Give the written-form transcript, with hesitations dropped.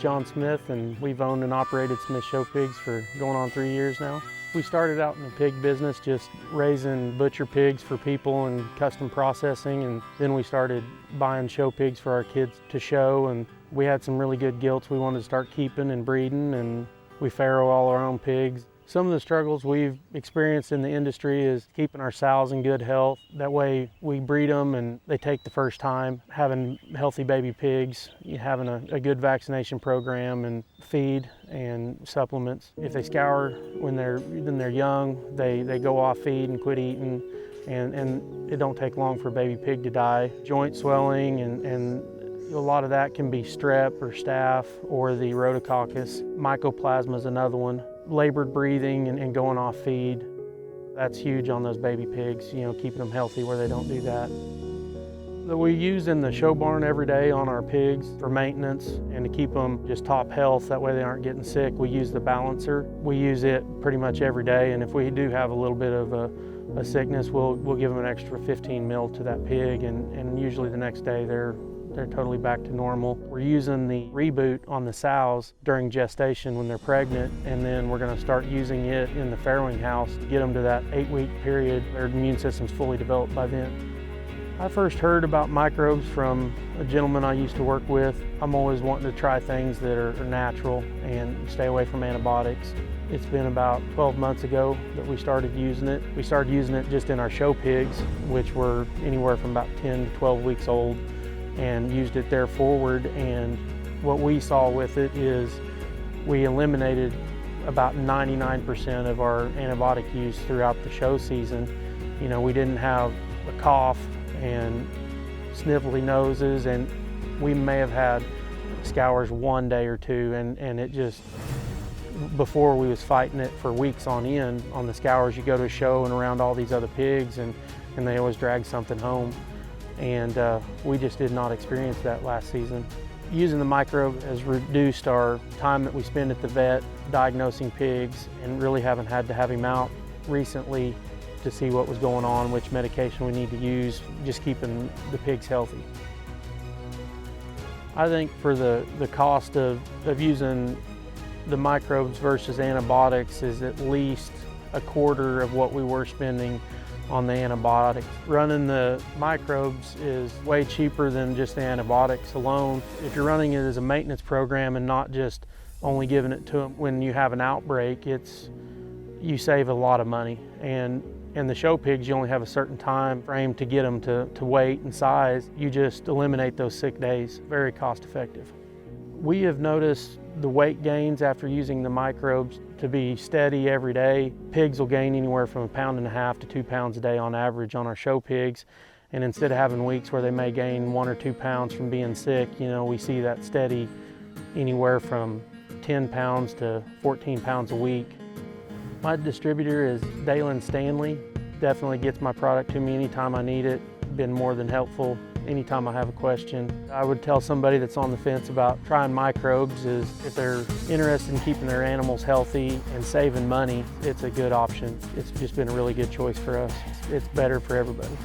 John Smith, and we've owned and operated Smith Show Pigs for going on 3 years now. We started out in the pig business just raising butcher pigs for people and custom processing, and then we started buying show pigs for our kids to show, and we had some really good gilts we wanted to start keeping and breeding, and we farrow all our own pigs. Some of the struggles we've experienced in the industry is keeping our sows in good health. That way we breed them and they take the first time. Having healthy baby pigs, having a good vaccination program and feed and supplements. If they scour when they're young, they go off feed and quit eating, and it don't take long for a baby pig to die. Joint swelling and a lot of that can be strep or staph or the rhodococcus. Mycoplasma is another one. Labored breathing and going off feed. That's huge on those baby pigs, keeping them healthy where they don't do that. That we use in the show barn every day on our pigs for maintenance and to keep them just top health, that way they aren't getting sick. We use the Balancer. We use it pretty much every day, and if we do have a little bit of a sickness, we'll give them an extra 15 mil to that pig, and usually the next day they're totally back to normal. We're using the REBOOT on the sows during gestation when they're pregnant, and then we're going to start using it in the farrowing house to get them to that 8-week period. Their immune system's fully developed by then. I first heard about microbes from a gentleman I used to work with. I'm always wanting to try things that are natural and stay away from antibiotics. It's been about 12 months ago that we started using it. We started using it just in our show pigs, which were anywhere from about 10 to 12 weeks old, and used it there forward. And what we saw with it is we eliminated about 99% of our antibiotic use throughout the show season. We didn't have a cough and sniffly noses, and we may have had scours one day or two, and it just, before we was fighting it for weeks on end on the scours. You go to a show and around all these other pigs, and they always drag something home. And we just did not experience that last season. Using the microbe has reduced our time that we spend at the vet diagnosing pigs, and really haven't had to have him out recently to see what was going on, which medication we need to use, just keeping the pigs healthy. I think for the cost of using the microbes versus antibiotics is at least a quarter of what we were spending on the antibiotics. Running the microbes is way cheaper than just the antibiotics alone. If you're running it as a maintenance program and not just only giving it to them when you have an outbreak, you save a lot of money. And the show pigs, you only have a certain time frame to get them to weight and size. You just eliminate those sick days. Very cost effective. We have noticed the weight gains after using the microbes to be steady every day. Pigs will gain anywhere from 1.5 pounds to 2 pounds a day on average on our show pigs. And instead of having weeks where they may gain 1 or 2 pounds from being sick, we see that steady anywhere from 10 pounds to 14 pounds a week. My distributor is Dalen Stanley. Definitely gets my product to me anytime I need it. Been more than helpful anytime I have a question. I would tell somebody that's on the fence about trying microbes is if they're interested in keeping their animals healthy and saving money, it's a good option. It's just been a really good choice for us. It's better for everybody.